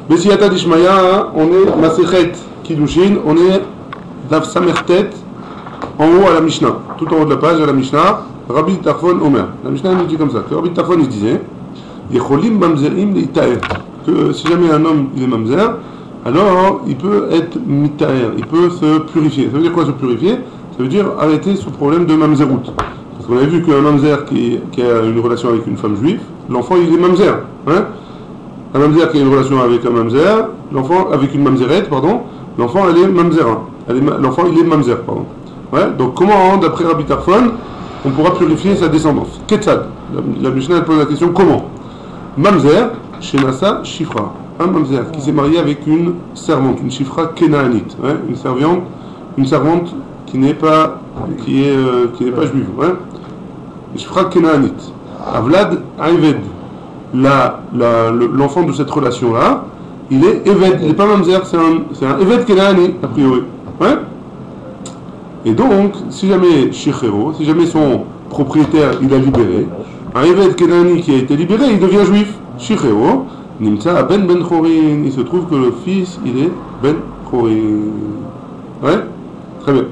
Bessiyata Dishmaya, on est Masechet Kiddushin, on est Daf Samertet, en haut à la Mishnah, tout en haut de la page à la Mishnah, Rabbi Tarfon Omer. La Mishnah nous dit comme ça, que Rabbi Tarfon il disait, Yecholim Mamzerim Leitaer, que si jamais un homme il est Mamzer, alors il peut être Mitaer, il peut se purifier. Ça veut dire quoi se purifier? Ça veut dire arrêter sous problème de Mamzerout. Parce qu'on a vu qu'un Mamzer qui a une relation avec une femme juive, l'enfant il est Mamzer. Hein? Un Mamzer qui a une relation avec un Mamzer, l'enfant avec une Mamzerette, pardon, l'enfant elle est Mamzerin. L'enfant il est Mamzer, pardon. Ouais? Donc comment, d'après Rabbi Tarfon, on pourra purifier sa descendance? Ketzad. La Mishnah elle pose la question comment? Mamzer, Shenasa, Shifra. Un Mamzer qui s'est marié avec une servante, une Shifra Kenaanite, ouais? Une servante qui n'est pas juive. Ouais? Shifra Kenaanite. Avlad Aived. L'enfant de cette relation-là, il est Eved, il n'est pas Mamzer, c'est un Eved Kenaani, a priori. Ouais? Et donc, si jamais Shechero, si jamais son propriétaire il a libéré, un Eved Kenaani qui a été libéré, il devient juif. Shechero, Nimtsa Ben Chorin, il se trouve que le fils, il est Ben Chorin. Ouais? Très bien.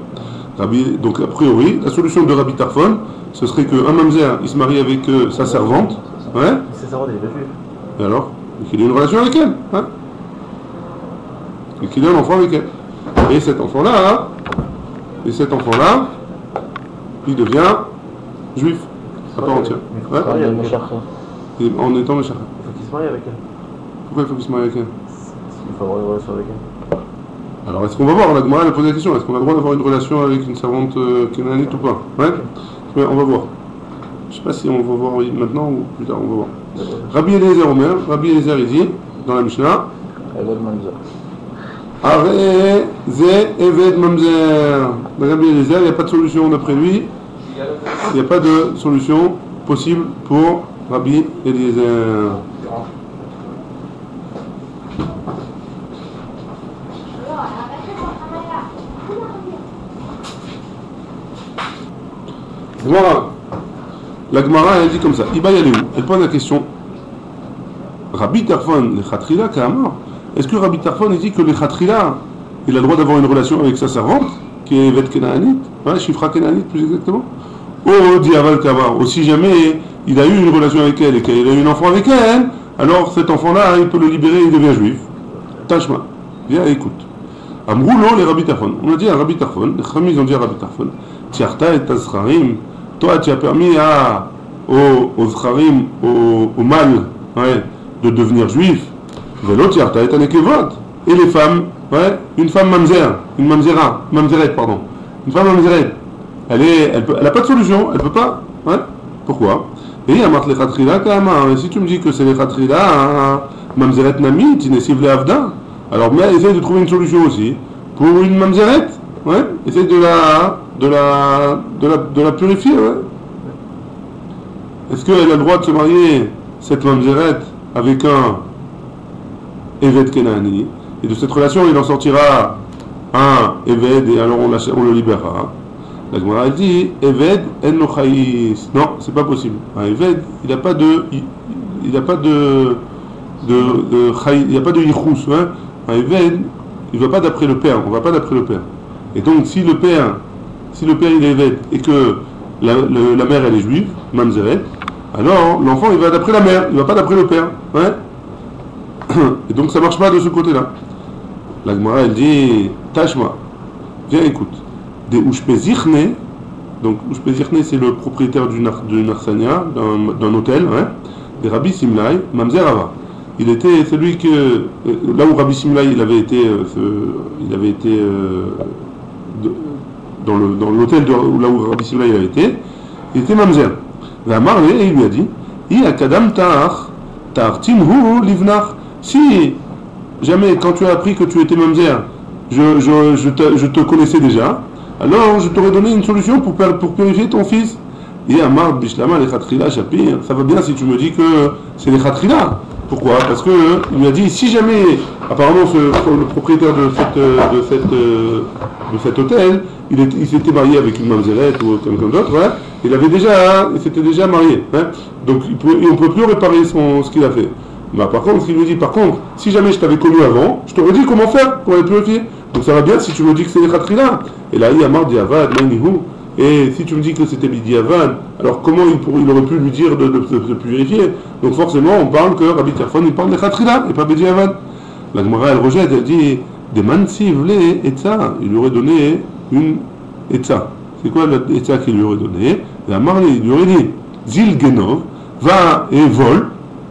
Donc, a priori, la solution de Rabbi Tarfon, ce serait qu'un Mamzer, il se marie avec sa servante. Ouais? Sa servante, elle est pas juive. Et alors? Et qu'il ait une relation avec elle. Hein? Et qu'il ait un enfant avec elle. Et cet enfant-là, il devient juif. À part entière. Ouais? En étant Meshach. Il faut qu'il se marie avec elle. Pourquoi il faut qu'il se marie avec elle? Il faut avoir une relation avec elle. Alors, est-ce qu'on va voir? La Gemara, elle a posé la question. Est-ce qu'on a le droit d'avoir une relation avec une servante kénanite ou pas? Ouais? Mais on va voir. Je ne sais pas si on va voir maintenant ou plus tard, on va voir. Rabbi Eliezer Omer, Rabbi Eliezer il dit, dans la Mishnah, Eved Mamzer. Aré, Zé, Eved Mamzer. Rabbi Eliezer, il n'y a pas de solution d'après lui. Il n'y a pas de solution possible pour Rabbi Eliezer. Voilà. La Gemara, elle dit comme ça. Iba Yaleu, elle pose la question. Rabbi Tarfon, le Khatrila, Kamar. Est-ce que Rabbi Tarfon dit que le Khatrila, il a le droit d'avoir une relation avec sa servante, qui est Evet Kenaanite, hein, Shifra Kenaanite plus exactement? Oh, dit Aval Kamar. Ou si jamais il a eu une relation avec elle et qu'il a eu un enfant avec elle, alors cet enfant-là, il peut le libérer et il devient juif. Tashma. Viens, écoute. Amroulo, les Rabbi Tarfon. On a dit à Rabbi Tarfon, les Chamis ont dit à Rabbi Tarfon, Tiarta et Tazrarim. Toi, tu as permis aux Zcharim, aux mâles, ouais, de devenir juifs. L'autre, tu as été vote. Et les femmes, ouais, une femme mamzer, une mamzerette, pardon. Une femme mamzerette, elle n'a pas de solution, elle ne peut pas. Ouais. Pourquoi? Et il y a marqué les Khatrila Kama. Si tu me dis que c'est les Khatrila, mamzerette Nami, Tinesiv le Avda, alors mais essaye de trouver une solution aussi pour une mamzerette. Ouais, essaye de la purifier, ouais. Est-ce qu'elle a le droit de se marier, cette mamzerette, avec un Eved Kenaani? Et de cette relation, il en sortira un Eved, et alors on le libérera. La Gemara elle dit Eved en nochaïs. Non, c'est pas possible. Un Eved, il n'a pas de yichus, hein. Un Eved, il ne va pas d'après le père, on ne va pas d'après le père. Et donc, si le père il est Eved et que la mère elle est juive, mamzeret, alors l'enfant il va d'après la mère, il ne va pas d'après le père. Ouais. Et donc ça ne marche pas de ce côté-là. La Gemara elle dit Tashma, viens écoute. Des Ushpezichne, donc Ushpezichne c'est le propriétaire d'une arsania, d'un hôtel, ouais. Des Rabbi Simlai, Mamzer Ava. Il était celui que là où Rabbi Simlai il avait été dans l'hôtel là où Rabbi Simlai il avait été, il était mamzer. Et il lui a dit si jamais quand tu as appris que tu étais mamzer, je te connaissais déjà, alors je t'aurais donné une solution pour purifier ton fils. Et Amar Bishlama les Khatrila Shapir, ça va bien si tu me dis que c'est les Khatrila. Pourquoi? Parce que il lui a dit si jamais apparemment le propriétaire de cet hôtel, il s'était marié avec une mamzerette ou quelqu'un d'autre, ouais, il s'était déjà marié, hein, donc on ne peut plus réparer ce qu'il a fait. Bah, par contre, ce qu'il lui dit, par contre, si jamais je t'avais connu avant, je t'aurais dit comment faire pour les purifier. Donc ça va bien si tu me dis que c'est les Khatrila. Et là, il y a marre Diavad, Manihu. Et si tu me dis que c'était Bidiavad, alors comment il aurait pu lui dire de se purifier? Donc forcément, on parle que Rabbi Tarfon, il parle des Khatrila et pas Bidiavad. La Gemara, elle rejette, elle dit, des Mansi voulait Etza, il lui aurait donné une Etza. C'est quoi l'Etza qu'il lui aurait donné? La Marley, il lui aurait dit, Zil Genov, va et vole,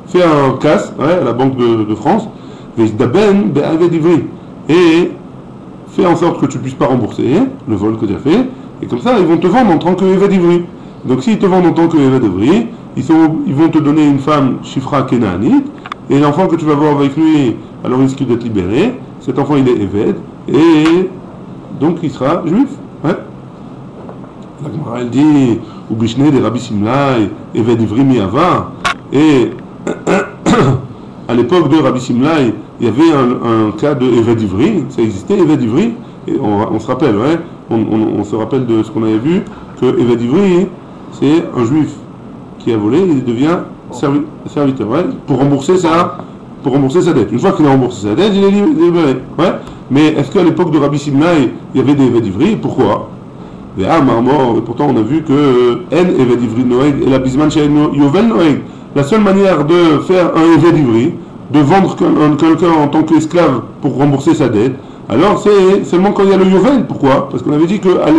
fais un casse à la Banque de France, et fais en sorte que tu ne puisses pas rembourser le vol que tu as fait, et comme ça ils vont te vendre en tant que Eved Ivri. Donc s'ils te vendent en tant que Eved Ivri, ils vont te donner une femme Shifra Kenaanite, et l'enfant que tu vas voir avec lui, alors il risque d'être libéré, cet enfant il est Eved, et donc il sera juif. Ouais. La Gemara elle dit, ou Bishne des Rabbi Simlai, Eved Ivri Miava, et à l'époque de Rabbi Simlai, il y avait un cas de Eved Ivri, ça existait Eved Ivri, et on se rappelle, ouais, on se rappelle de ce qu'on avait vu, que Eved Ivri, c'est un juif qui a volé, il devient serviteur, ouais, pour rembourser sa dette. Une fois qu'il a remboursé sa dette, il est libéré, ouais. Mais est-ce qu'à l'époque de Rabbi Simlai, il y avait des Eved Ivri? Pourquoi? Et pourtant on a vu que En Eved Ivri Noeg et la Bisman chez Yovel Noeg. La seule manière de faire un Eved Ivri, de vendre quelqu'un en tant qu'esclave pour rembourser sa dette, alors c'est seulement quand il y a le Yovel. Pourquoi? Parce qu'on avait dit qu'à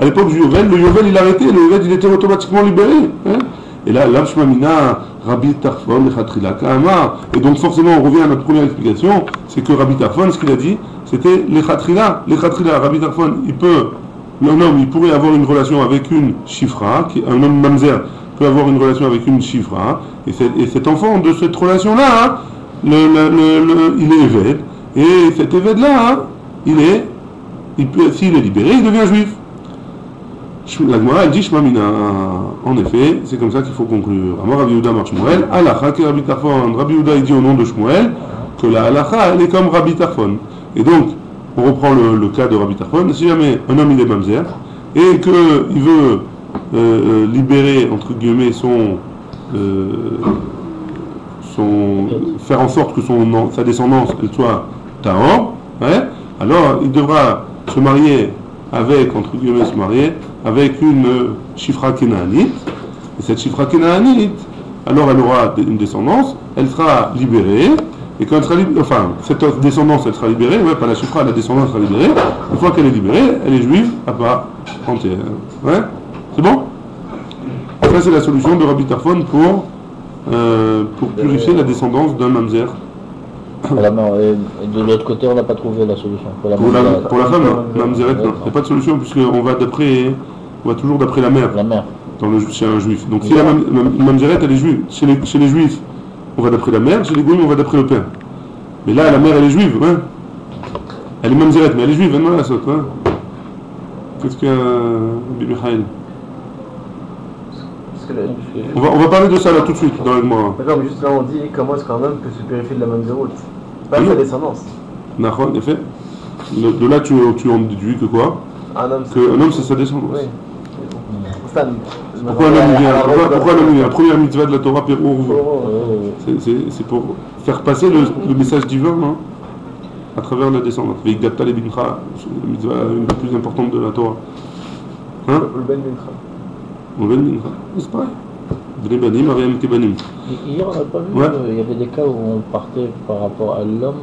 l'époque du Yovel, le Yovel il arrêtait, le Yovel il était automatiquement libéré. Hein. Et là, l'Avshmamina, Rabbi Tarfon, le Khatrila Ka'amar. Et donc forcément on revient à notre première explication, c'est que Rabbi Tarfon, ce qu'il a dit, c'était les Khatrila. Les Khatrila, Rabbi Tarfon, un homme, il pourrait avoir une relation avec une Shifra, un homme mamzer peut avoir une relation avec une Shifra, et cet enfant de cette relation-là, hein, il est Eved, et cet Eved-là, hein, s'il est libéré, il devient juif. La Gemara, elle dit Shmamina. En effet, c'est comme ça qu'il faut conclure. Amar Rabbi Yehuda Mar Shmuel, Halacha qui Rabbi Tarfon. Rabbi Yehuda, il dit au nom de Shmuel que la Halacha, elle est comme Rabbi Tarfon. Et donc, on reprend le cas de Rabbi Tarfon. Si jamais un homme il est mamzer et qu'il veut libérer entre guillemets faire en sorte que sa descendance elle soit tahor, ouais, alors il devra se marier avec une Shifra Kenaanite, et cette Shifra Kenaanite alors elle aura une descendance, elle sera libérée. Et quand elle sera cette descendance, elle sera libérée, ouais, pas la Shifra, la descendance sera libérée. Une fois qu'elle est libérée, elle est juive à part entière. Ouais, c'est bon? Ça, c'est la solution de Rabbi Tarfon pour purifier la descendance d'un mamzer. Et de l'autre côté, on n'a pas trouvé la solution. Pour la femme, mamzeret, non. Il n'y a pas de solution puisqu'on va toujours d'après la mère. La mère. Chez un juif. Donc si la mamzeret, elle est juive, chez les juifs, on va d'après la mère, chez les goïms, on va d'après le père. Mais là, la mère, elle est juive, hein. Elle est mamzeret, mais elle est juive, hein, non, la saute, hein. Qu'est-ce qu'il y a, Bibi Mikhaïl? On va parler de ça là tout de suite, dans le mois. D'accord, mais juste là, on dit comment est-ce qu'un homme peut se purifier de la mamzeroute? Pas sa descendance. D'accord, en effet. De là, tu en déduis que quoi? Un homme, c'est sa descendance. Oui. Pourquoi l'homme vient? La première mitzvah de la Torah, c'est pour faire passer le message divin, hein, à travers la descendance. Veigdata le bincha, la mitzvah une des plus importantes de la Torah. Hein? Le ben bincha. Le ben bincha, c'est pareil. Bnei banim, Ariam Kebanim. Hier, on n'a pas vu, ouais. Il y avait des cas où on partait par rapport à l'homme.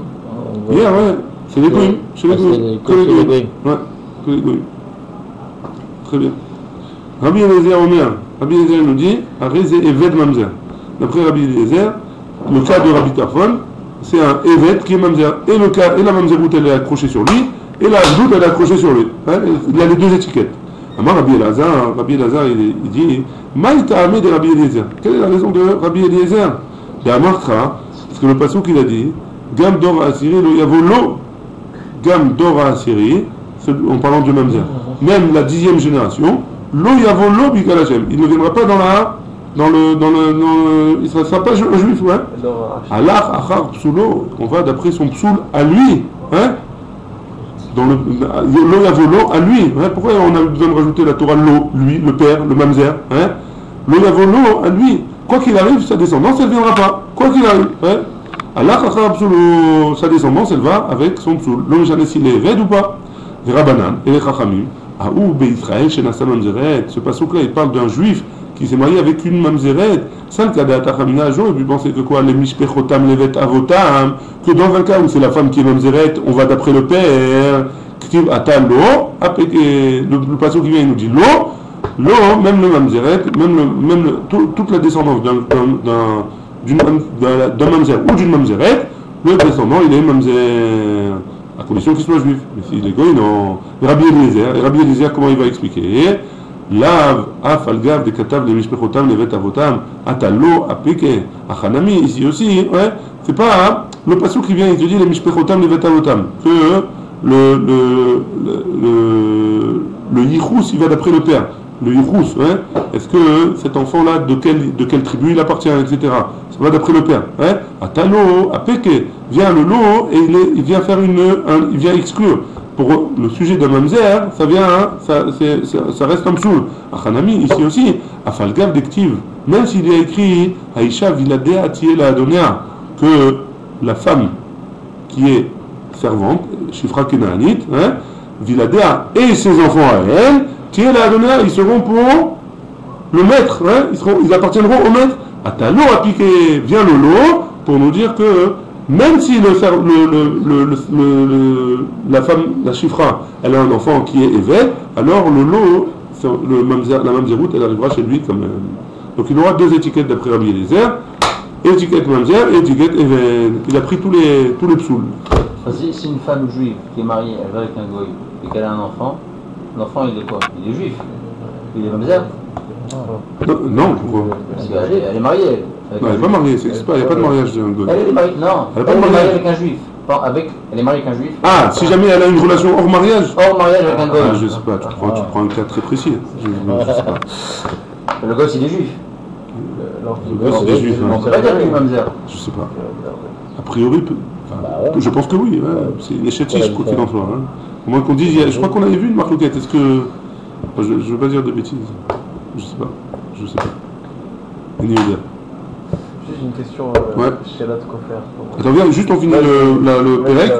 Hier, ouais, c'est les goïms. Chez les goïms. Que les goïms. Ouais, que les goïms. Très bien. Rabbi Eliezer nous dit, Arezé Eved Mamzer. D'après Rabbi Eliezer, le cas de Rabbi Tarfon, c'est un Eved qui est Mamzer. Et la Mamzeroute, elle est accrochée sur lui, et la Doute, elle est accrochée sur lui. Hein, il y a les deux étiquettes. Alors Rabbi Elazar, il dit, Maïta Amé de Rabbi Eliezer. Quelle est la raison de Rabbi Eliezer? Il y a Markra, parce que le passouk il a dit, Gam Dora Asiri, lo Yavolo, Gam Dora Asiri, en parlant de Mamzer. Même la 10e génération, Lo Yavolo Bikal Hashem. Il ne viendra pas il ne sera pas un juif, ouais. Allah Achar Psulo, on va d'après son psoul à lui, hein. Dans le Lo Yavolo à lui, hein. Pourquoi on a besoin de rajouter la Torah Lo, lui, le père, le Mamzer, hein. Lo Yavolo à lui. Quoi qu'il arrive, sa descendance, elle ne viendra pas. Quoi qu'il arrive, hein. Allah Chachar Psoulou, sa descendance, elle va avec son Psoul. L'homme jamais s'il est Eved ou pas. Les Rabbanan et les Chachamim. Ah, ou Israël, chez Nassa Mamzeret. Ce passage-là, il parle d'un juif qui s'est marié avec une Mamzeret. Ça, le cas d'Atachamina Jo, et puis pensez que quoi, les Mishpechotam, Levet Avotam, que dans un cas où c'est la femme qui est Mamzeret, on va d'après le père. Atal lo, le passage qui vient, il nous dit lo, même le Mamzeret, toute la descendance d'un Mamzer ou d'une Mamzeret, le descendant il est Mamzer à condition qu'il soit juif. Mais s'il est goy, non. Et Rabbi Eliezer, comment il va expliquer? Lav, af, algav, de katav, de mishpechotam, levet avotam, atalo, apeke, achanami, ici aussi, ouais, c'est pas le passage qui vient, il te dit les mishpechotam, levet avotam, que le yichus, il va d'après le père. Le yichus, hein, est-ce que cet enfant-là, de quelle tribu il appartient, etc. Ça va d'après le père. Hein. Atalo, apeke, vient le lot et il vient faire il vient exclure. Pour le sujet de Mamzer, ça vient, hein, ça reste un psoul. Achanami, ici aussi, afalgav d'ektiv, même s'il y a écrit Aïcha viladea tiela adonea, que la femme qui est servante, Shifra Kenaanit, hein, Viladea et ses enfants à elle, tiela adonea, ils seront pour le maître, hein, ils appartiendront au maître. Atalo a piqué, vient le lot pour nous dire que même si la femme, la Shifra, elle a un enfant qui est Eved, alors le lot, la Mamzerout, elle arrivera chez lui quand même. Donc il aura deux étiquettes d'après Rabbi Eliezer, étiquette Mamzer et étiquette Eved. Il a pris tous les psouls. Si une femme juive qui est mariée, elle va avec un goy et qu'elle a un enfant, l'enfant il est quoi? Il est juif. Il est Mamzer. Non, pourquoi? Parce qu'elle est mariée. Non, elle n'est pas mariée, c'est pas, il n'y a pas de mariage d'un goy. Elle est mariée, non, elle est mariée avec un juif. Elle est mariée avec un juif. Ah, si jamais elle a une relation hors mariage? Hors mariage avec un goy. Ah, je sais pas, tu prends un cas très précis. Je sais pas. Le gosse il est juif. Le gosse il est juif. On ne peut pas dire qu'il est Mamzer. Je sais pas. A priori, je pense que oui. Ouais. C'est les chétiches, quoi qu'il en soit. Hein. Au moins qu'on dise, je crois qu'on avait vu une marloquette. Est-ce que. Je ne veux pas dire de bêtises. Je sais pas. Une idée. Juste une question chez la Tkofer. Attends, viens, juste on finit le Pérec,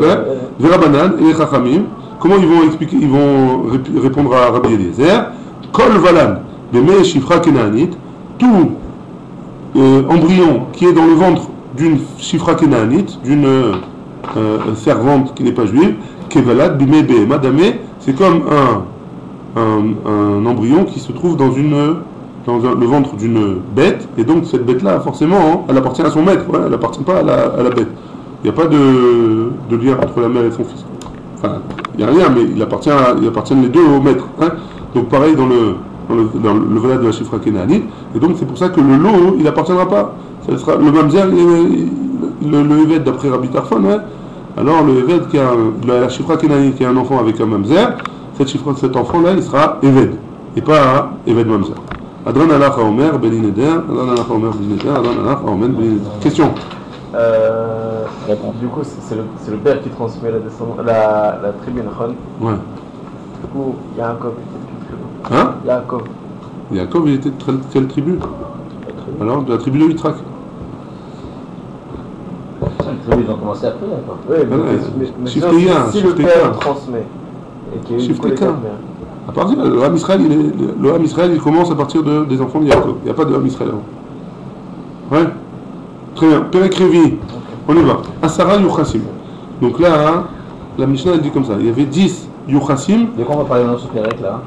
Verabanan et les Chachamim. Comment ils vont expliquer, ils vont répondre à Rabbi Eliezer? Kol Valan, Beme Shifra Kenaanit, tout embryon qui est dans le ventre d'une Shifra Kenaanit, d'une servante qui n'est pas juive, Kevalad Bime Behema Dame, c'est comme un embryon qui se trouve dans le ventre d'une bête, et donc cette bête-là, forcément, hein, elle appartient à son maître, ouais, elle n'appartient pas à la bête. Il n'y a pas de lien entre la mère et son fils. Enfin, il n'y a rien, mais ils appartiennent les deux au maître. Hein. Donc pareil dans le valade de la Shifra Kenaanit, et donc c'est pour ça que le lot, il n'appartiendra pas. Ça sera le Mamzer, le Eved d'après Rabbi Tarfon, ouais. Alors le Eved la Shifra Kenaanit qui a un enfant avec un Mamzer, cet enfant-là, il sera Eved, et pas Eved Mamzer. Adran alach haomer belineder, Adran alach haomer belineder, Adran alach haomer belineder. Question. Du coup, c'est le père qui transmet la tribu Nahon. Ouais. Du coup, Yaakov était de quelle tribu? Hein? Yaakov, il était de quelle tribu? Alors, de la tribu de Yitrak. Les tribus ils ont commencé après, d'accord. Oui, mais si le père transmet et qu'il y a eu du coup les 4 mères. À partir le Ham Israël, il commence à partir des enfants de Yaakov. Il n'y a pas de Ham Israël avant. Ouais. Très bien. Perek Revi. On y va. Asara Yuchassim. Donc là, la Mishnah elle dit comme ça. Il y avait 10 Yuchassim. De quoi on va parler dans ce Perek là?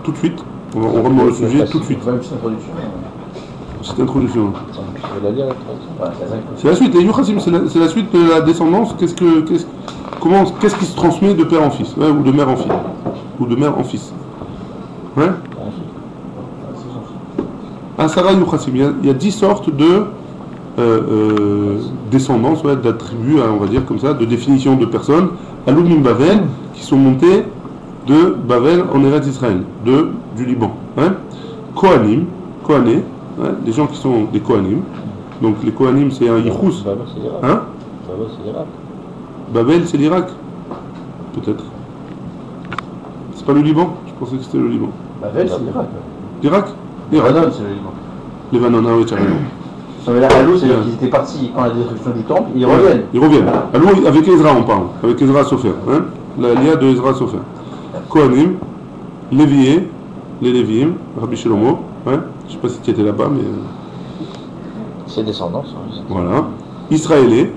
Tout de suite. On rentre dans le sujet tout de suite. Une petite introduction. Petite introduction. Je vais la lire la traduction. C'est la suite. Les Yuchassim, c'est la suite de la descendance. Qu'est-ce qui se transmet de père en fils, ouais, ou de mère en fille, ou de mère en fils. Ouais. Asara Yuchassim, il y a 10 sortes de descendance, ouais, d'attributs, on va dire comme ça, de définition de personnes, Alumim Bavel, qui sont montés de Bavel en Eretz Israël, du Liban. Hein. Kohanim, Kohané, ouais, les gens qui sont des Kohanim. Donc les Kohanim, c'est un Yichus. Hein? Babel, c'est l'Irak. Babel, c'est l'Irak. Peut-être. C'est pas le Liban? Je pensais que c'était le Liban. Babel, c'est l'Irak. L'Irak? Lebanon, c'est le Liban. Lebanon, ah oui, tu as raison. mais là, à l'eau, c'est-à-dire qu'ils étaient partis quand la destruction du temple, et ils reviennent. Ils reviennent. Alors, avec Ezra, on parle. Avec Ezra Sofer. Hein? La lia de Ezra Sofer. Kohanim, Lévié, les Léviim, Rabbi Shelomo. Hein? Je ne sais pas si tu étais là-bas, mais. Ses descendants. Voilà. Israélais,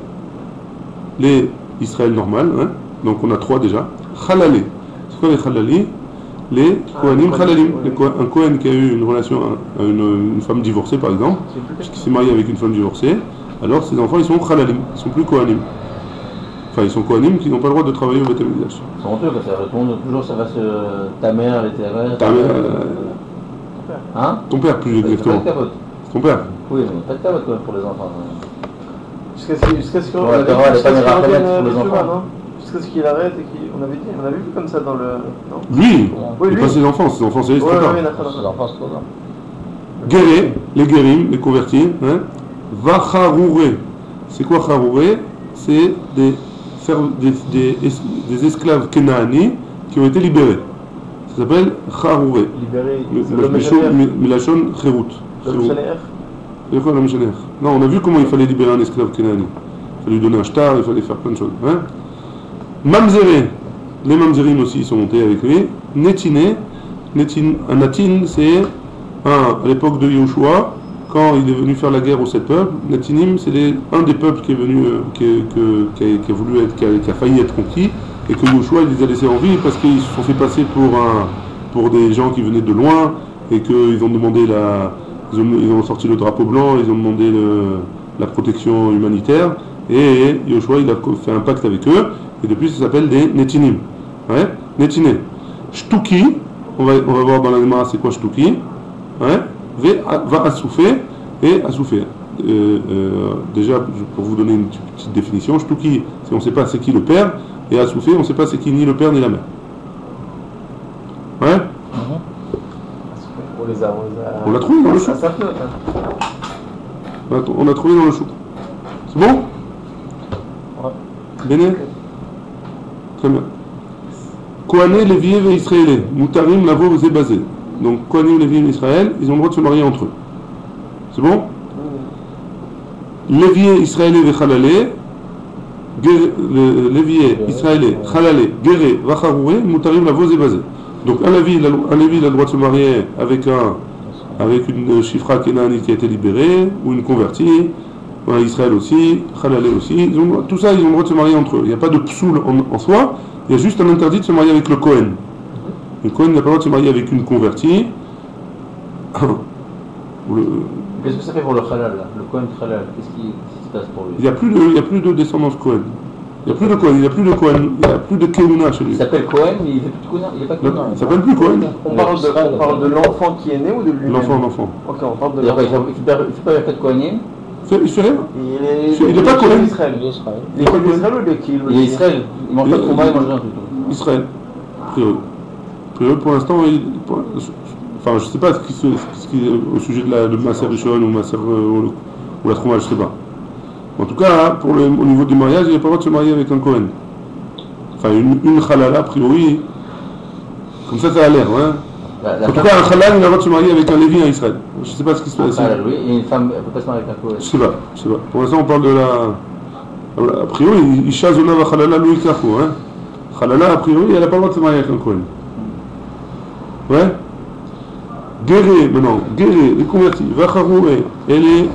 les Israël normal. Hein? Donc, on a 3 déjà. Chalalé. C'est quoi les Chalali? Les Kohanim Chalalim. Un Kohen qui a eu une relation à une femme divorcée, par exemple, qui s'est marié avec une femme divorcée, alors ces enfants, ils sont Chalalim, ils sont plus Kohanim. Enfin, ils sont Kohanim qui n'ont pas le droit de travailler au Beth Amikdash. C'est honteux, parce que ça retourne toujours, ça va se. Ta mère, les terres. Ta mère. Hein? Ton père, plus exactement. Pas de capote. Ton père. Oui, mais pas de capote quand même pour les enfants. Jusqu'à ce qu'on Ouais, la Torah, elle est pas revienne pour les enfants. non? Jusqu'à ce qu'il arrête et qu'on avait dit, on avait vu comme ça dans le. Non Lui, Oui, et lui. pas ses enfants c'est les Ouais, Stratas. Ses enfants, c'est trop bien. Guéré, les Guérim, les convertis. Hein? Vacharouré. C'est quoi Charouré? C'est des esclaves Kenaani qui ont été libérés. Ça s'appelle Charouré. Libéré. Milachon Cherut. C'est quoi la Mishaner? Non, on a vu comment il fallait libérer un esclave Kenaani. Il fallait lui donner un shtar, il fallait faire plein de choses. Hein? Mamzeré, les Mamzerim aussi ils sont montés avec lui. Netiné, un Natin, c'est à l'époque de Yoshua, quand il est venu faire la guerre aux 7 peuples. Netinim, c'est un des peuples qui est venu, qui a voulu être, qui a failli être conquis, et que Yoshua il les a laissés en vie parce qu'ils se sont fait passer pour des gens qui venaient de loin, et qu'ils ont demandé ils ont sorti le drapeau blanc, ils ont demandé la protection humanitaire. Et Yoshua il a fait un pacte avec eux, et depuis ça s'appelle des Netinim. Ouais? Netiné. Shtuki, on va voir dans la Gemara c'est quoi Shtuki. Ouais? Va Assoufé, et Assoufé. Déjà, pour vous donner une petite définition, Shtuki, on ne sait pas c'est qui le père, et Assoufé, on ne sait pas c'est qui ni le père ni la mère. Ouais? On l'a trouvé dans le chou. On l'a trouvé dans le chou. C'est bon? Béné? Très bien. Kohané, Lévié et Israélais. Moutarim, Lavo, Zébazé. Donc, Kohanim, Lévié et Israël, ils ont le droit de se marier entre eux. C'est bon? Lévié, Israélais et Chalalé. Lévié, Israélais, Chalalé, Guéré, Vacharouré, Moutarim, Lavo, Zébazé. Donc, un Lévi, il a le droit de se marier avec une Shifra Kenaani qui a été libérée, ou une convertie. Israël aussi, Chalalé aussi, tout ça, ils ont le droit de se marier entre eux. Il n'y a pas de psoul en soi, il y a juste un interdit de se marier avec le Kohen. Le Kohen n'a pas le droit de se marier avec une convertie. Qu'est-ce que ça fait pour le Halal là? Le Kohen Halal, qu'est-ce qui se passe pour lui? Il n'y a plus de descendance Kohen. Il n'y a plus de Kohen, il n'y a plus de Kohen, il n'y a plus de Keuna chez lui. Il s'appelle Kohen, mais il fait plus de Kohen, il n'est pas Kohen. Il s'appelle plus Kohen. On parle de l'enfant qui est né ou de lui-même? L'enfant. Ok, on parle de Il ne l'enfant. fait pas de Kohanim. Il fait rien. Il n'est pas Kohen. Israël. Il est Israël. Il est Kohen d'Israël ou de qui? Il est Israël, il mange pas de combat, il mange rien plutôt. Israël. Priori, pour l'instant, enfin, je ne sais pas ce qui est au sujet de Maser Rishon ou Maser ou la Trouma, je ne sais pas. En tout cas, au niveau du mariage, il n'a pas le droit de se marier avec un Kohen. Enfin, une Halala, a priori, comme ça a l'air. Hein. En tout cas, un Halal, il a le droit de se marier avec un Lévi en Israël. Je ne sais pas ce qui se passe. Oui, et une femme, elle ne peut pas se marier avec un Kohen. Je sais pas. Pour l'instant, on parle de la. A priori, Isha Zona va Halala Louis Kakou. Halala, a priori, elle n'a pas le droit de se marier avec un Kohen. Ouais? Guéré, maintenant, les convertis, Vacharoué, et les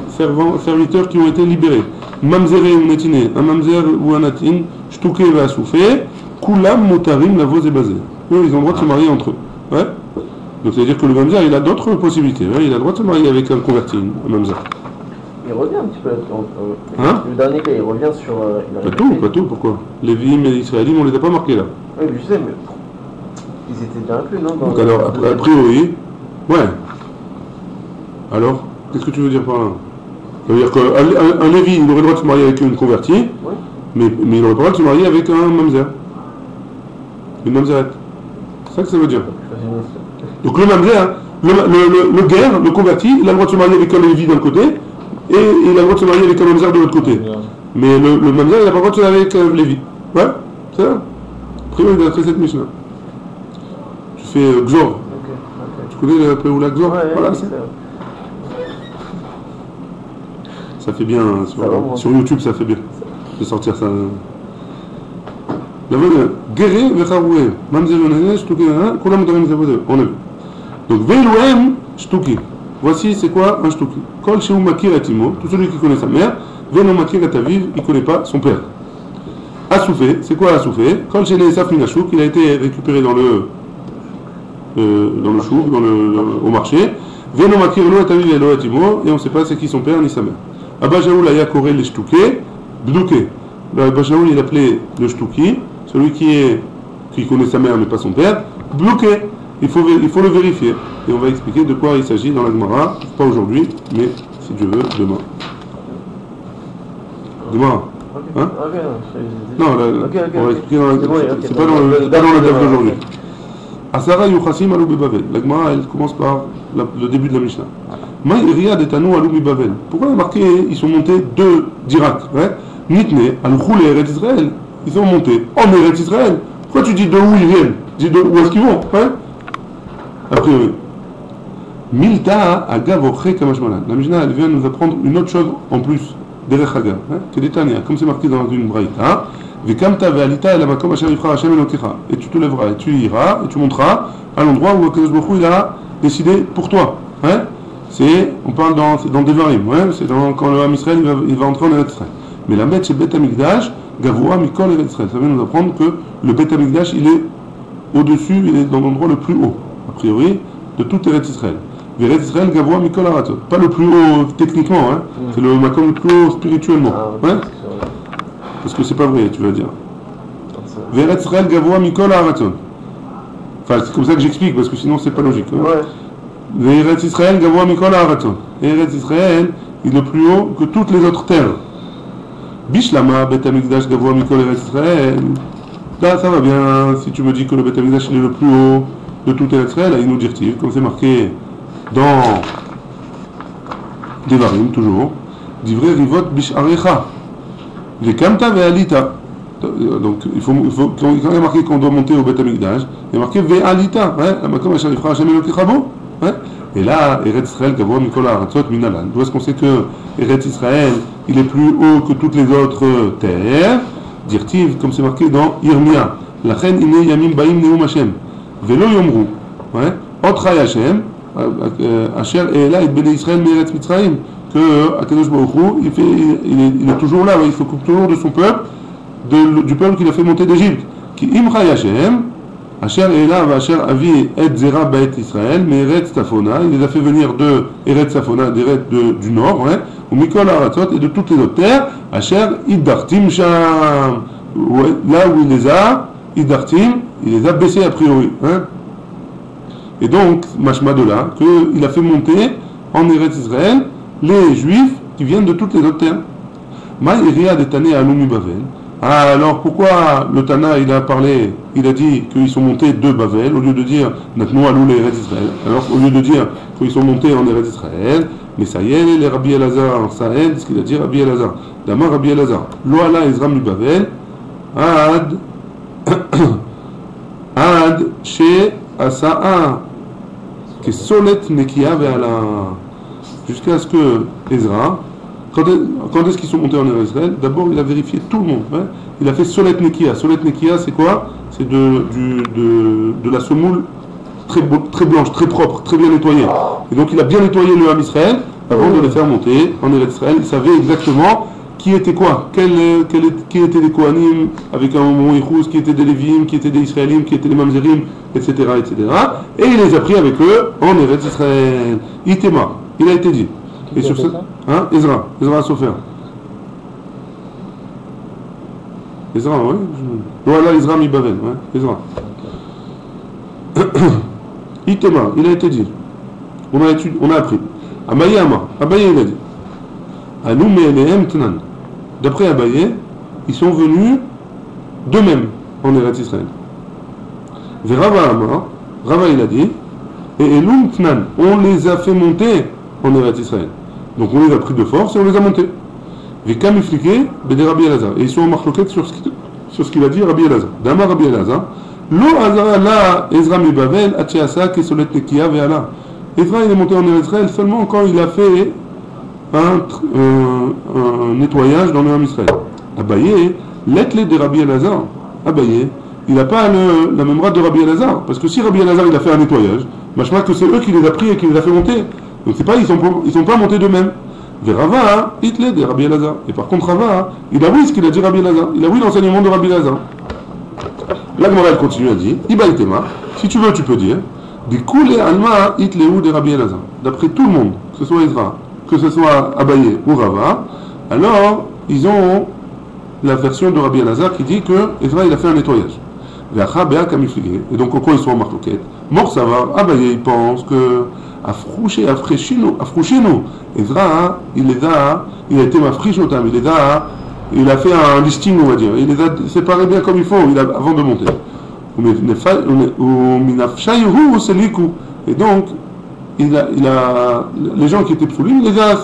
serviteurs qui ont été libérés. Mamzeré ou Netiné, un Mamzer ou un Natin, Shtuké va Assoufé, Koulam, Motarim, Lavo, Zébazé. Eux, ils ont le droit de se marier entre eux. Ouais? Donc, c'est-à-dire que le Mamzer, il a d'autres possibilités. Ouais? Il a le droit de se marier avec un converti, un Mamzer. Il revient un petit peu. Hein? Le dernier cas, il revient sur. Pas tout, pourquoi? Les Vim et les Israéliens, on ne les a pas marqués là. Oui, je sais, mais. Ils étaient déjà inclus, non? Donc, alors, a priori. Ouais. Alors, qu'est-ce que tu veux dire par là? Ça veut dire qu'un Lévi, il aurait le droit de se marier avec une convertie, Oui. mais il n'aurait pas le droit de se marier avec un Mamzer. Une Mamzerette. C'est ça que ça veut dire. Donc le Mamzer, le guerre, le converti, il a le droit de se marier avec un Lévi d'un côté, et il a le droit de se marier avec un Mamzer de l'autre côté. Mais le Mamzer, il n'a pas le droit de se marier avec un Lévi. Ouais, c'est ça. A priori, d'après cette Mishnah. Tu fais Xor. Tu connais le Péoula Xor? Ouais, voilà, c'est ça. Ça fait bien, hein, sur YouTube ça fait bien de sortir ça. La bonne, guérir, vecharoué, mamzeronene, shtuki, kulam motarim zavode. On a vu. Donc, veilouem, shtuki. Voici c'est quoi un shtuki. Kol sheu makir etimo, tout celui qui connaît sa mère, veino makir et aviv, il ne connaît pas son père. Assoufé, c'est quoi assoufé? Kol shene esaf minashouk, il a été récupéré dans le chouk, au marché. Veino makir lo et aviv et lo etimo, et on ne sait pas c'est qui son père ni sa mère. Abba Shaoul a koré les shtuké, bdouké. Abba Shaoul il appelait le shtuki, celui qui connaît sa mère mais pas son père, bloqué. Il faut le vérifier. Et on va expliquer de quoi il s'agit dans la Gemara, pas aujourd'hui, mais si Dieu veut, demain. Demain. Hein? Non, on va expliquer dans la c'est pas dans le DAF d'aujourd'hui. Asara Yuchasim Alou Bavel. La Gemara, elle commence par le début de la Mishnah. Maïria Detanu Alou Bavel. Pourquoi il est marqué, ils sont montés d'Irak? Nitne, Al-Khoul et Eretz Israël. Ils sont montés en Eretz Israël. Pourquoi tu dis de où ils viennent? Dis de où est-ce qu'ils vont? A priori. Milta Agavoche Kamashmalan. La Mishnah, elle vient nous apprendre une autre chose en plus. Derech Haga. Que des Tania. Comme c'est marqué dans une braïta. Vekamta ve'alita el hamakom asher yivcha Hashem Elokecha. Et tu te lèveras, et tu iras, et tu monteras à l'endroit où Akadosh Baruch Hu il a décidé pour toi. On parle dans Devarim. C'est quand le Ham Israël il va entrer en Eretz Israël. Mais la bête chez Bet Hamikdash, Gavoa Mikol Eretz Israël. Ça vient nous apprendre que le Bet Hamikdash il est au-dessus, il est dans l'endroit le plus haut, a priori, de tout Eretz Israël. Eretz Israël Gavoa Mikol Aratot. Pas le plus haut techniquement, c'est le makom le plus haut spirituellement. Parce que c'est pas vrai, tu vas dire. Eretz Israël Gavoa Mikol Aratot. Enfin, c'est comme ça que j'explique, parce que sinon c'est pas logique. Eretz Israël Gavoa Mikol Aratot. Eretz Israël, il est plus haut que toutes les autres terres. Bishlama, Bet Hamikdash, Gavoa Mikol Eretz Israël. Là, ça va bien. Si tu me dis que le Bet Hamikdash est le plus haut de tout Eretz Israël, il nous dit, comme c'est marqué dans Devarim, toujours. Divrei Rivot Bisharecha. Vekamta ve'alita. Donc, quand il est marqué qu'on doit monter au Bet Hamikdash, il est marqué ve'alita. Amakom asher yivcha Hashem Elokecha bo. Et là, Eretz Israël, Gavoa Mikol Aratzot Minalan. D'où est-ce qu'on sait que Eretz Israël, il est plus haut que toutes les autres terres? Dirtiv, comme c'est marqué dans Yirmia. Lachen ine yamim baim neum Hashem. Velo yomru. Otray Hashem. Asher e'ela et bnei Israël me'eretz Mitzrayim. Que Akadosh Baruch Hu, il est toujours là. Il s'occupe toujours de son peuple, du peuple qu'il a fait monter d'Égypte. Ki imchay Hashem. Asher Eila va Asher Avi et Zera Baet Israël, mais Eretz Tafona, il les a fait venir de Eretz Tafona, du nord, ou Mikol Aratzot et de toutes les autres terres, Asher Iddartim Sham, là où il les a, Iddartim, il les a baissés a priori. Et donc, mashma de là, qu'il a fait monter en Eretz Israël les Juifs qui viennent de toutes les autres terres. Ma Iria Detane Alumi Bavel. Alors pourquoi le Tana il a dit qu'ils sont montés de Bavel au lieu de dire Natnou alou les Eretz Israël. Alors au lieu de dire qu'ils sont montés en Eretz Israël, mais ça y est, les Rabbi Elazar, ça aide ce qu'il a dit Rabbi Elazar. D'Amar Rabbi Elazar, Lo ala Ezra mi Bavel, Ad She Asaa Kesolet Nekia Ve'ala. Jusqu'à ce que Ezra, quand est-ce qu'ils sont montés en Israël? D'abord, il a vérifié tout le monde. Il a fait Solet Nekia. Solet Nekia, c'est quoi? C'est de la semoule très blanche, très propre, très bien nettoyée. Et donc, il a bien nettoyé le Ham Israël avant de les faire monter en Israël. Il savait exactement qui était quoi, qui étaient les Kohanim avec un Moïchous, qui étaient des Lévim, qui étaient des Israélim, qui étaient des Mamzerim, etc., etc. Et il les a pris avec eux en Israël. Itema, il a été dit. Et sur ce, Ezra Sofer. Ezra, oui. Voilà, Ezra mi Bavel, Ezra. Itema, il a été dit. On a appris. Abaye Ama, Abaye il a dit. Anou me'elehem tnan. D'après Abaye, ils sont venus d'eux-mêmes en Eretz Israël. Verava Ama, Rava il a dit. Et Elum tnan, on les a fait monter en Eretz Israël. Donc on les a pris de force et on les a montés. Vekam ifliké bede Rabbi Elazar. Et ils sont en marloquette sur ce qu'il a dit Rabbi Elazar. Dama Rabbi Elazar. Lo azara la Ezra mi Bavel atcheasa kesolet nekia ve'ala. Ezra il est monté en Israël seulement quand il a fait un nettoyage dans le Ham Israël. Abaye, l'être des Rabbi Elazar. Abaye, il n'a pas la même rate de Rabbi Elazar. Parce que si Rabbi Elazar il a fait un nettoyage, machma que c'est eux qui les a pris et qui les a fait monter. Donc c'est pas, ils sont pas montés d'eux-mêmes. Vers Rava, Hitler des Rabbi Elazar. Et par contre Rava, il a oui ce qu'il a dit Rabbi Elazar. Il a oui l'enseignement de Rabbi Elazar. La Gemara elle continue à dire, Ibaïtema, si tu veux tu peux dire, des coulées alma Hitler des Rabbi Elazar. D'après tout le monde, que ce soit Ezra, que ce soit Abaye ou Rava, alors ils ont la version de Rabbi Elazar qui dit que Ezra il a fait un nettoyage. Et donc au quoi ils sont en marloquette. Mort savoir, Abaye il pense que Afrouchino, Ezra il a été mafrichotam, il a fait un listing on va dire, il les a séparés bien comme il faut avant de monter. Et donc il a les gens qui étaient psoulim,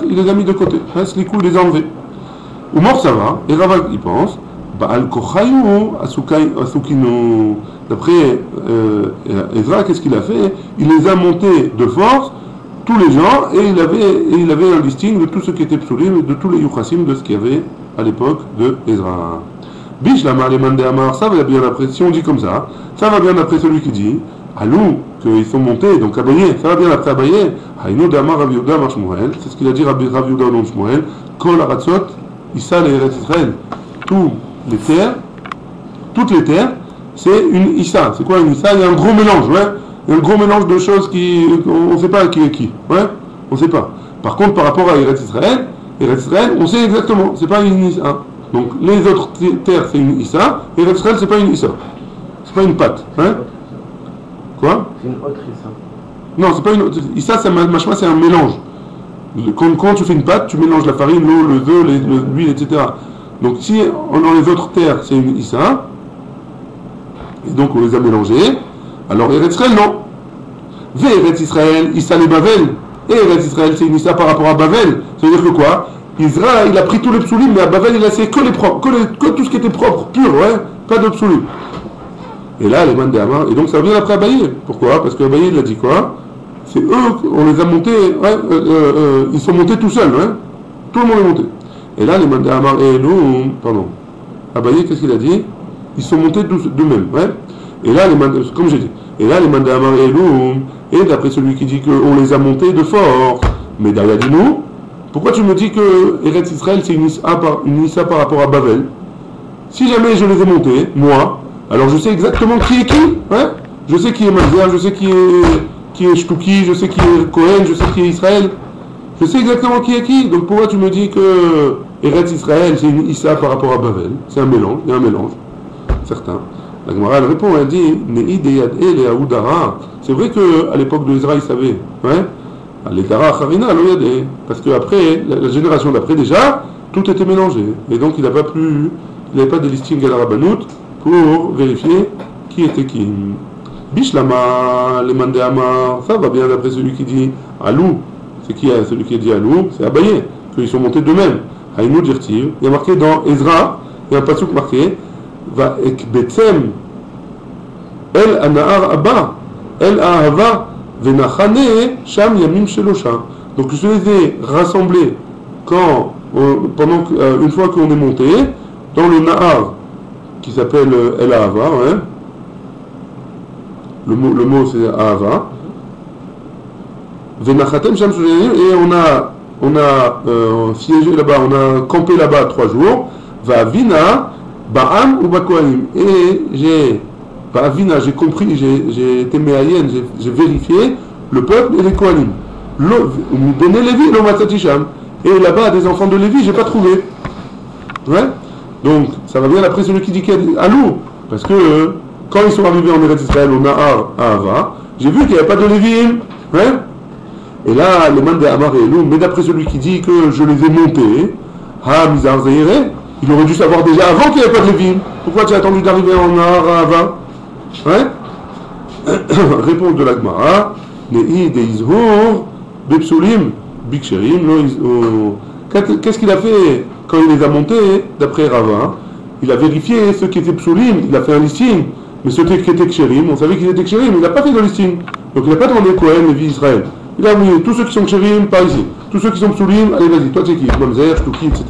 il les a mis de côté, slikou il les a enlevés. Ou mort ça va, et Rava il pense, Baal Kochayu Asukino. D'après Ezra, qu'est-ce qu'il a fait? Il les a montés de force, tous les gens, et il avait un listing de tout ce qui était psoulim, de tous les yuchassim de ce qu'il y avait à l'époque de Ezra. Bish Lamar les Mandé Amar, ça va bien après, si on dit comme ça va bien après celui qui dit, Alou, qu'ils sont montés, donc Abaye, ça va bien après Abaye, Haïnou Damar Rav Yehuda Mar Shmuel, c'est ce qu'il a dit Rav Yehuda Mar Shmuel, Kol Aratzot, Issa les Eretz Israël, toutes les terres, c'est une Issa. C'est quoi une Issa? Il y a un gros mélange, ouais. Il y a un gros mélange de choses on ne sait pas qui est qui, ouais. On ne sait pas. Par contre, par rapport à Eretz Israël, on sait exactement. C'est pas une Issa. Donc les autres terres c'est une Issa, Eretz Israël c'est pas une Issa. C'est pas une pâte, hein. Quoi? C'est une autre Issa. Non, c'est pas une autre Issa. C'est un mélange. Quand tu fais une pâte, tu mélanges la farine, l'eau, le œuf, l'huile, etc. Donc si dans les autres terres c'est une Issa, et donc on les a mélangés, alors Eretz Israël non. Eretz Israël, Issa les Bavel, et Eretz Israël c'est une Issa par rapport à Bavel. Ça veut dire que quoi? Israël il a pris tous les psoulim, mais à Bavel il a laissé que les propres, que tout ce qui était propre, pur, ouais, pas de psoulim. Et là les Mandé Amar, et donc ça vient après Abaye. Pourquoi? Parce que Abaye il a dit quoi? C'est eux, on les a montés, ouais, ils sont montés tout seuls, ouais. Tout le monde est monté. Et là, les Mandé Amar et Elou, pardon, Abaye, qu'est-ce qu'il a dit? Ils sont montés d'eux-mêmes, ouais. Et là, comme j'ai dit, et là, les Mandé Amar et Elou, et d'après celui qui dit qu'on les a montés de force, mais derrière nous, pourquoi tu me dis que Eretz Israël c'est une Issa par rapport à Bavel? Si jamais je les ai montés, moi, alors je sais exactement qui est qui, ouais. Je sais qui est Mazar, je sais qui est Shtuki, je sais qui est Cohen, je sais qui est Israël. Je sais exactement qui est qui. Donc pourquoi tu me dis que Eretz Israël c'est une Issa par rapport à Bavel? C'est un mélange, il y a un mélange. Certain. La Gemara elle répond, elle dit Ne'i deyad le Aoudara. C'est vrai qu'à l'époque de Ezra, ils savaient. Ouais. L'Edara Harina, l'Oyade. Parce qu'après, la génération d'après déjà, tout était mélangé. Et donc il n'avait pas de listing à la Rabbanout pour vérifier qui était qui. Bishlama, les Mandé Amar, ça va bien d'après celui qui dit Alou. C'est qui celui qui a dit Alou? C'est Abaye, qu'ils sont montés d'eux-mêmes. Haïnou dirtiv. Il y a marqué dans Ezra, il y a un passouk marqué Va ekbetzem El Anahar Abba El Ahava Venachane Sham Yamim Shelosha. Donc je les ai rassemblés une fois qu'on est monté dans le Nahar qui s'appelle El Ahava, ouais. Le mot c'est Ahava. Venachatem Sham Shelosha, et on a siégé là-bas, on a campé là-bas 3 jours. Va Vina Ba'am ou Bakoanim. Et j'ai compris, j'ai été méaïen, j'ai vérifié le peuple et les Kohanim. Béné Lévi, l'Omatzatisham. Et là-bas, des enfants de Lévi, j'ai pas trouvé. Ouais. Donc, ça va bien après celui qui dit Alou. Parce que quand ils sont arrivés en Eretz Israël, au Nahar, à Ava, j'ai vu qu'il n'y avait pas de Lévi. Ouais. Et là, les Mandé Amar et Elou, mais d'après celui qui dit que je les ai montés, Ha Mizar Zahiré, il aurait dû savoir déjà avant qu'il n'y avait pas de Lévi. Pourquoi tu as attendu d'arriver en Nahar à Ava? Ouais. Réponse de la Gemara, Ne'i Deizhor, Bepsulim, Biksherim, qu'est-ce qu'il a fait quand il les a montés, d'après Rava? Il a vérifié ceux qui étaient Psulim, il a fait un listing, mais ceux qui étaient Ksherim, on savait qu'ils étaient Ksherim, il n'a pas fait de listing. Donc il n'a pas demandé Kohen, Lévi, Israël. Il a mouillé. Tous ceux qui sont kshérim, par ici. Tous ceux qui sont psoulim, allez, vas-y, toi, tu es qui? Mamzer, Shtuki, etc.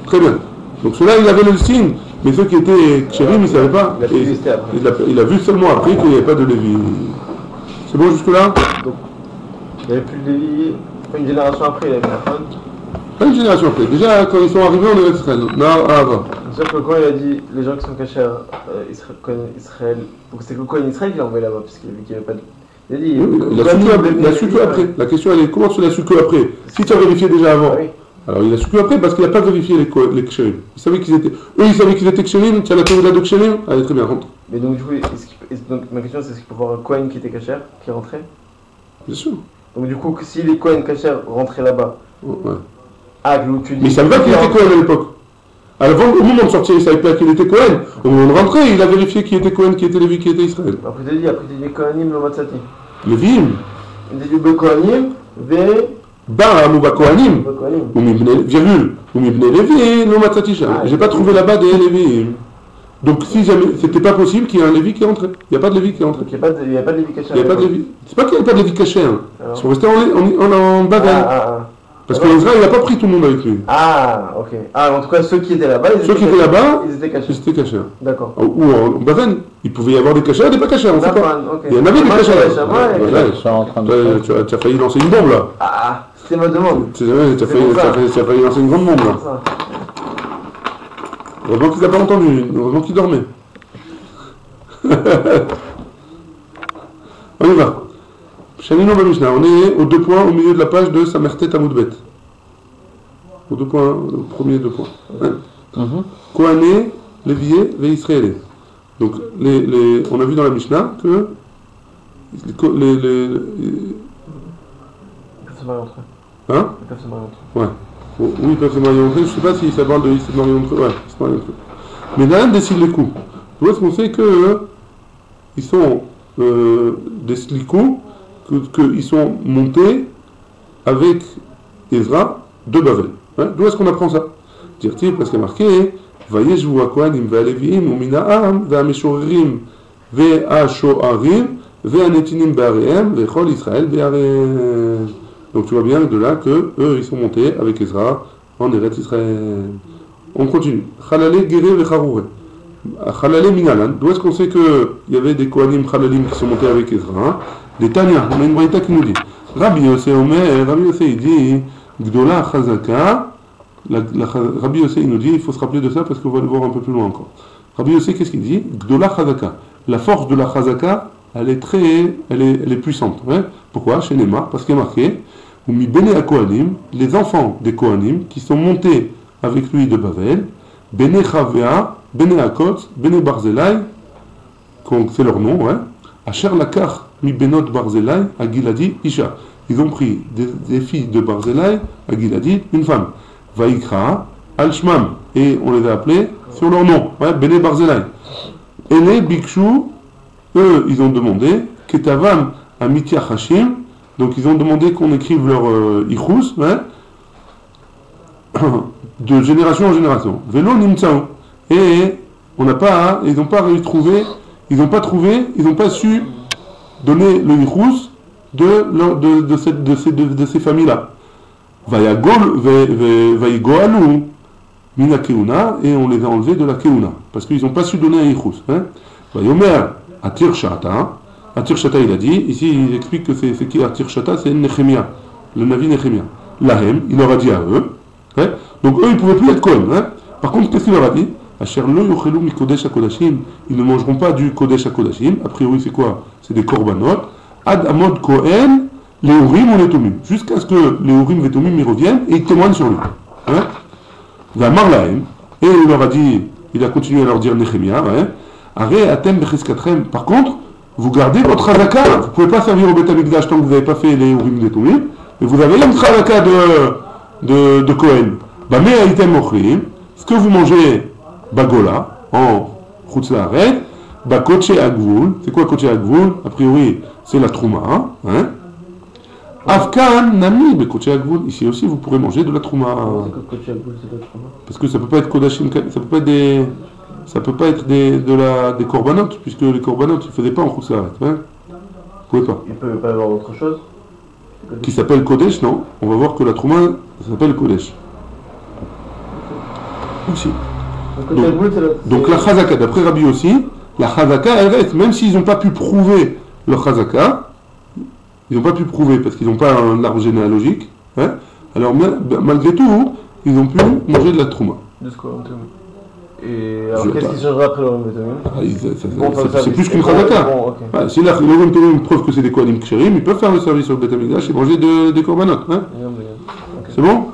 Très bien. Donc ceux-là, il avait le signe. Mais ceux qui étaient kshérim, ils ne savaient pas. Il a vu seulement après qu'il n'y avait pas de Lévi. C'est bon jusque-là? Donc, il n'y avait plus de Lévi. Une génération après, il y avait la femme. Pas une génération après. Déjà, quand ils sont arrivés, on est Israël. Non, avant. C'est-à-dire que quand il a dit les gens qui sont cachés à Israël, donc c'est que Cohen Israël qui l'a envoyé là-bas, parce qu'il a vu qu'il n'y avait pas de. Il a dit. Il a su que après. La question elle est comment tu l'as su que après? Si tu as vérifié déjà avant. Oui. Alors il a su que après parce qu'il n'a pas vérifié les kshérim. Il savait qu'ils étaient. Eux ils savaient qu'ils étaient kshérim, tu as la théorie de kshérim? Allez très bien, rentre. Mais donc du coup, donc, ma question c'est est-ce qu'il peut voir un Cohen qui était caché, qui rentrait? Bien sûr. Donc du coup, si les Cohen cachés rentraient là-bas. Ouais. Ah, tu dis. Mais il savait pas qu'il était Cohen à l'époque. Alors, au moment de sortir, il ne savait pas qu'il était Cohen. Au moment de rentrer, il a vérifié qui était Cohen, qui était Lévi, qui était Israël. Après tu dis Kohanim le Matsati. Lévim. Il dit Kohanim, Baram ou Kohanim. Ou Mibne, virgule. Ou Mibne Lévi, no Matsatisha. J'ai pas trouvé là-bas des Lévi. Donc si jamais, c'était pas possible qu'il y ait un Lévi qui est rentré. Il n'y a pas de Lévi qui est rentré. Donc il n'y a pas de Lévi caché. Il n'y a pas de Lévi. C'est pas qu'il n'y a pas de Lévi caché. Hein. Ils sont restés en Babel. Parce qu'Israël, il n'a pas pris tout le monde avec lui. Ah, ok. Ah, en tout cas, ceux qui étaient là-bas, ils étaient cachés. D'accord. Ou en Baven, il pouvait y avoir des cachés et des pas cachés, on sait pas. Okay. Il y en avait des cachés. Ouais, tu as failli lancer une bombe là. Ah, c'était ma demande. Tu as failli lancer une grande bombe là. Heureusement qu'il n'a pas entendu, heureusement qu'il dormait. On y va. Shanino Bamishna, on est aux 2 points au milieu de la page de Samertet Amoudbet. Aux 2 points, au premier 2 points. Kohané, Lévié, et Israélé. Donc, on a vu dans la Mishnah que Ils peuvent se marier entre eux. Hein? Ils peuvent se marier entre eux. Ouais. Oui, ils peuvent se marier entre eux. Je ne sais pas si ça parle de se marier entre eux. Ouais, ils se marient entre eux. Mais Nan décide les coups. Où est-ce qu'on sait qu'ils sont des slikou, qu'ils sont montés avec Ezra de Bavel. Hein? D'où est-ce qu'on apprend ça? Dire-t-il, parce qu'il y a marqué Vayeshvu hakohanim ve'aleviim u'mina'am ve'ameshorerim ve'ashoarim ve'anetinim be'arehem ve'chol Israël be'arehem. Donc tu vois bien de là que eux ils sont montés avec Ezra en Eretz Israël. On continue. Chalalé geré ve'charoure. Chalalé minalan. D'où est-ce qu'on sait qu'il y avait des kohanim chalalim qui sont montés avec Ezra? Des Tanya, on a une braïta qui nous dit Rabbi Yossé il dit Gdola Chazaka. Rabbi Yossé il nous dit, il faut se rappeler de ça parce qu'on va le voir un peu plus loin encore. Rabbi Yossé qu'est-ce qu'il dit? Gdola Chazaka. La force de la Chazaka, elle est puissante. Hein? Pourquoi? Chez Neymar, parce qu'il est marqué Umi Bene Kohanim, les enfants des Kohanim qui sont montés avec lui de Bavel, Bene Chavea, Bene Akot, Bene Barzélai, c'est leur nom, hein? Asher Lakar mi Benot Barzélai à Giladi Isha. Ils ont pris des filles de Barzélai à Giladi, une femme. Vaikra, Al-Shmam. Et on les a appelés sur leur nom. Ouais, Bene Barzélai. Et les Bikshu, eux, ils ont demandé Ketavam Amitia Hashim. Donc ils ont demandé qu'on écrive leur Ichus, ouais, de génération en génération. Velo Nimtsao. Et on n'a pas, ils n'ont pas trouvé. Ils n'ont pas su donner le Yichus de ces familles-là. Vayigoalu mina keuna, et on les a enlevés de la keuna, parce qu'ils n'ont pas su donner un Yichus. Vayomer Atir Shata. Atir Shata, il a dit, ici il explique que c'est qui Atir Shata, c'est Nechemia, le Navi Nechemia. Lahem, il leur a dit à eux. Hein? Donc eux, ils ne pouvaient plus être Kohen. Hein? Par contre, qu'est-ce qu'il leur a dit? Ils ne mangeront pas du Kodesh HaKodashim. A priori, c'est quoi? C'est des korbanot. Ad Amod Kohen, les Urim ou les Tomim. Jusqu'à ce que les Urim et les Tomim y reviennent et ils témoignent sur lui. Hein? Et il leur a dit, il a continué à leur dire Nechemia. Par contre, vous gardez votre Hazaka. Vous ne pouvez pas servir au Beth Amikdash tant que vous n'avez pas fait les Urim et les Tomim. Mais vous avez une Hazaka de Kohen. Mais ce que vous mangez Bagola, en Chutzlaret, Bakoche Agvul, c'est quoi Koche Agvul? A priori, c'est la Trouma, hein? Afkan Nami, mais Koche Agvul, ici aussi vous pourrez manger de la Trouma. Parce que ça peut pas être Kodashim, ça peut pas être des corbanotes, puisque les corbanotes ils ne faisaient pas en Chutzlaret, hein? Vous pouvez pas. Il peut pas y avoir autre chose? qui s'appelle Kodesh, non? On va voir que la Trouma, ça s'appelle Kodesh. Aussi. Donc la Chazaka, d'après Rabbi aussi, la Chazaka, elle reste, même s'ils n'ont pas pu prouver leur Chazaka, ils n'ont pas pu prouver parce qu'ils n'ont pas un arbre généalogique, hein, alors malgré tout, ils ont pu manger de la Trouma. De ce quoi, et alors qu'est-ce qui changera après le Betamigdash? C'est plus qu'une Chazaka. Bon, si là, ils preuve que c'est des Kohanim Ksherim, ils peuvent faire le service au Betamigdash et manger des korbanot. Hein. C'est bon?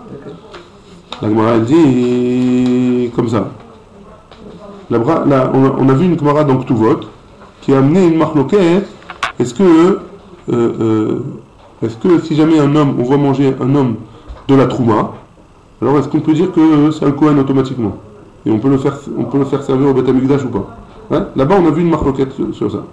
La Gemara elle dit comme ça. Là, on a vu une Gemara dans Ktuvot qui a amené une marloquette. Est-ce que si jamais un homme, on voit manger un homme de la Trouma, alors est-ce qu'on peut dire que c'est un Kohen automatiquement? Et on peut le faire servir au Beth Amikdash ou pas? Hein? Là-bas, on a vu une marloquette sur ça.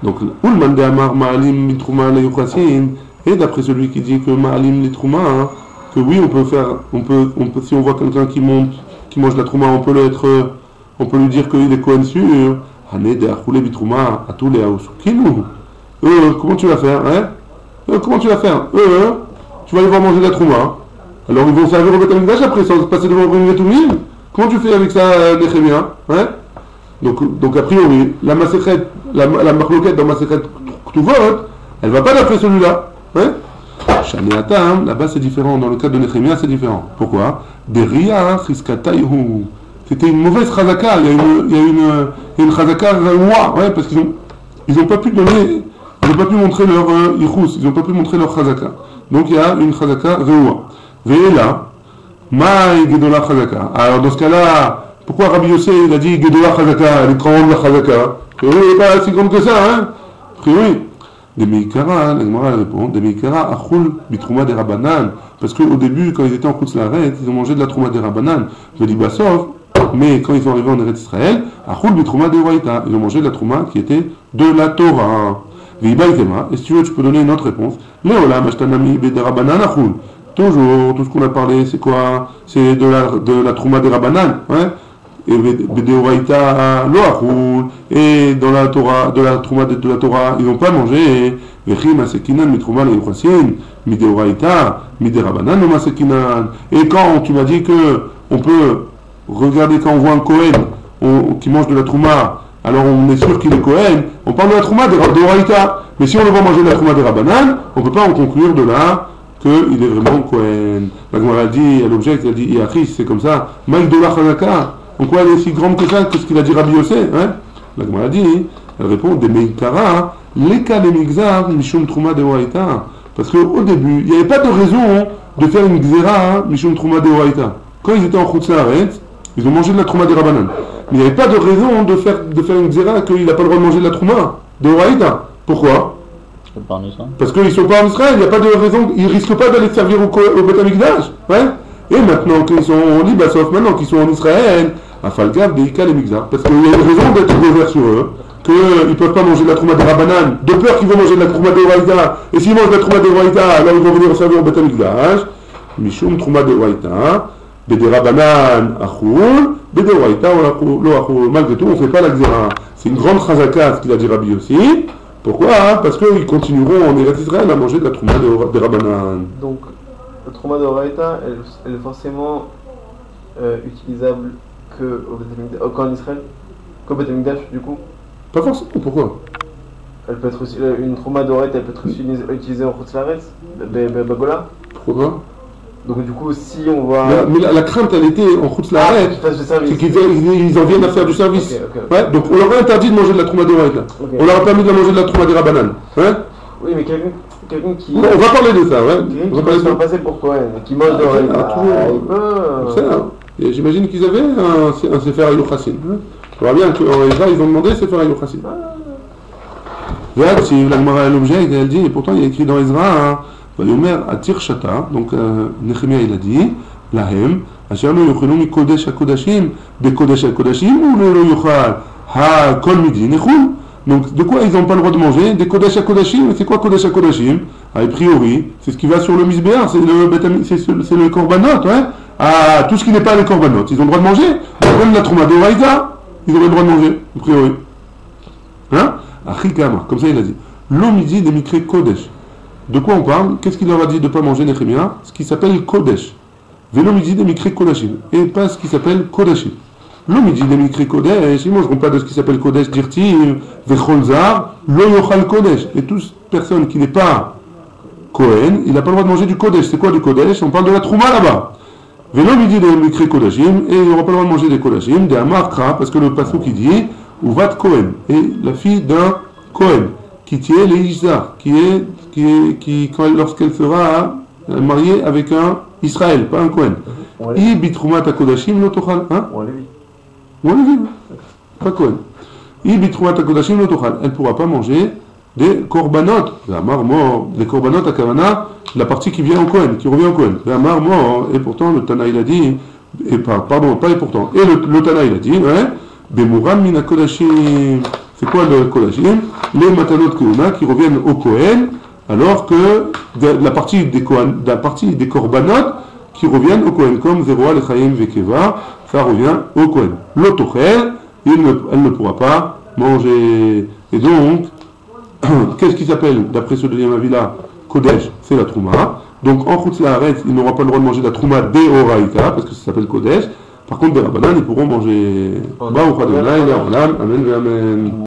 Donc, Ulman de Amar Ma'alim Litrouma la Yuchasin, et d'après celui qui dit que Ma'alim Litrouma, hein, que oui, on peut, si on voit quelqu'un qui mange la Trouma, on peut lui dire qu'il est Kohen sûr. Hané de Achoule Bitrouma, Atoule Aousukinu. Comment tu vas faire, hein? Comment tu vas faire? Tu vas aller voir manger de la Trouma. Alors ils vont servir au Beth Amikdash après, sans passer devant le Betumim. Comment tu fais avec ça, Nechemia, hein? Donc a priori, la marloquette dans Masechet Ktuvot, elle va pas d'après celui-là. Hein? Shaneatam, là-bas c'est différent, dans le cas de Nechemia c'est différent. Pourquoi? Deria Chiskatayhu. C'était une mauvaise chazaka, il y a une chazaka roi, ouais, parce qu'ils n'ont pas pu donner, ils n'ont pas pu montrer leur yichus, ils n'ont pas pu montrer leur chazaka. Donc il y a une chazaka rewa. Ve'ela, maï gedola chazaka. Alors dans ce cas-là, pourquoi Rabbi Yossé il a dit gedola chazaka, elle est grande la chazaka? Elle n'est pas si grande que ça, hein? A priori. Des Meikara, la Gemara répond, des Meikara achul bitrouma des Rabanan. Parce qu'au début, quand ils étaient en Chutz La'aretz, ils ont mangé de la trouma des Rabanan. Veli Basov, mais quand ils sont arrivés en Eretz Israël, achul bitrouma des Waïta. Ils ont mangé de la trouma qui était de la Torah. Veibaïtema, et si tu veux, tu peux donner une autre réponse. Léolam ashtanami be des Rabanan achul. Toujours, tout ce qu'on a parlé, c'est quoi? C'est de la trouma des Rabanan, hein? Et Bedeoraïta lo achul, et dans la Torah, de la trouma de la Torah, ils n'ont pas mangé. Vechim asekinan mitrouma le yuchasin, mideoraïta, miderabanan no masekinan. Et quand tu m'as dit que on peut regarder quand on voit un Kohen qui mange de la trouma, alors on est sûr qu'il est Kohen, on parle de la trouma de mais si on le voit manger de la trouma des Rabanan, on ne peut pas en conclure de là qu'il est vraiment Kohen. La Gemara a dit, à l'objet, il a dit, Iachis, c'est comme ça, Maïk de la Chazaka. En quoi elle est si grande que ça, que ce qu'il a dit Rabbi Yossé, hein? La Gemara a dit, elle répond, des Meikara, l'eka les migzar, mishum trouma de Waïta. Parce qu'au début, il n'y avait pas de raison de faire une gzera, mishum trouma de Waïta. Quand ils étaient en Chutz La'aretz, ils ont mangé de la trouma des Rabanan. Mais il n'y avait pas de raison de faire une gzera qu'il n'a pas le droit de manger de la trouma de Waïta. Pourquoi? Parce qu'ils ne sont pas en Israël, il n'y a pas de raison, ils ne risquent pas d'aller servir au Beth Amikdash. Ouais? Et maintenant qu'ils sont en Libasof, maintenant qu'ils sont en Israël, à Falgav, Deika, les Migzar, parce qu'il y a une raison d'être ouvert sur eux, qu'ils ne peuvent pas manger de la trouma de Rabanan, de peur qu'ils vont manger de la trouma de Waïta, et s'ils mangent de la trouma de Waïta, alors ils vont venir servir au Beth Amikdash. Mishum trouma de Waïta, Bede Rabanan, Achoul, Bede Waïta, lo Achoul. Malgré tout, on ne fait pas la Xéra. C'est une grande chazaka, ce qu'il a dit Rabbi aussi. Pourquoi? Parce qu'ils continueront en Eretz Israël à manger de la trouma de Rabanan. Donc, la trouma de Raïta, elle est forcément utilisable qu'en Israël, qu'au Beth Amikdash, du coup? Pas forcément, pourquoi? Elle peut être aussi, une trouma de Raïta, elle peut être aussi utilisée en Chutz La'aretz, Bagola? Pourquoi? Donc du coup, si on va... Mais la crainte, elle était en Chutz La'aretz, c'est qu'ils en viennent à faire du service. Okay. Ouais, donc on leur a interdit de manger de la trouma de Raïta. Okay. On leur a permis de manger de la trouma des Rabanan. Hein? Oui, mais quelqu'un qui... Non, on va parler de ça, ouais. Quelqu'un qui peut se faire passer pour quoi? Qui mange de Raïta. Et j'imagine qu'ils avaient un Sefer Yochassin. On voit bien qu'en Ezra, ils ont demandé Sefer Yochassin. Regarde, si la Gemara a l'objet, elle dit, et pourtant il y a écrit dans Ezra, Vayomer Atir Shata, donc Nechemia il a dit, Lahem, Asher lo yochelu mi Kodesh HaKodashim, de Kodesh HaKodashim, ou lo yochal ha-kol midi nechul. Donc de quoi ils n'ont pas le droit de manger? Des Kodesh HaKodashim. C'est quoi Kodesh HaKodashim? A priori, c'est ce qui va sur le misbéar, c'est le korbanot, ouais. Ah, tout ce qui n'est pas les korbanot, ils ont le droit de manger. Même la trouma de Raïta, ils ont le droit de manger, a priori. Hein? Achikama, comme ça il a dit. L'omidi des mikre kodesh. De quoi on parle? Qu'est-ce qu'il leur a dit de ne pas manger Nehemia? Ce qui s'appelle kodesh. Velomidi des mikre kodashim. Et pas ce qui s'appelle kodashim. L'omidi des mikre kodesh, ils ne mangeront pas de ce qui s'appelle kodesh dirti, vecholzar, lo yochal kodesh. Et toute personne qui n'est pas Kohen, il n'a pas le droit de manger du kodesh. C'est quoi du kodesh? On parle de la trouma là-bas. Velomidi des mikre kodashim, et il n'aura pas le droit de manger des kodashim, des amarkra, parce que le pasuk qui dit, ou vat Kohen, et la fille d'un Kohen, qui tient les Ishzar, lorsqu'elle sera mariée avec un Israël, pas un Kohen. I bitrumat akodashim lo tochal, hein? Ou un Lévi. Ou un Lévi, pas Kohen. I bitrumat akodashim lo tochal. Elle ne pourra pas manger des korbanot, la marmor, des korbanot à Kavana, la partie qui vient au Kohen, qui revient au Kohen. La marmor, et pourtant le Tana il a dit, et pardon, pas et pourtant, et le Tana il a dit, ouais, bemuram min akodashim. C'est quoi le kodashim? Les matanot keuna qui reviennent au Kohen, alors que la partie des korbanot qui reviennent au Kohen, comme Zeroa, Lechaim, Vekeva, ça revient au Kohen. L'autochel, elle ne pourra pas manger. Et donc, qu'est-ce qui s'appelle, d'après ce deuxième avis-là, Kodesh? C'est la Trouma. Donc, en Chutz La'aretz, ils n'auront pas le droit de manger la Trouma d'Eoraïta, parce que ça s'appelle Kodesh. Par contre, des Rabbanan, ils pourront manger. Baruch Adonai, Le'olam, Amen, Amen.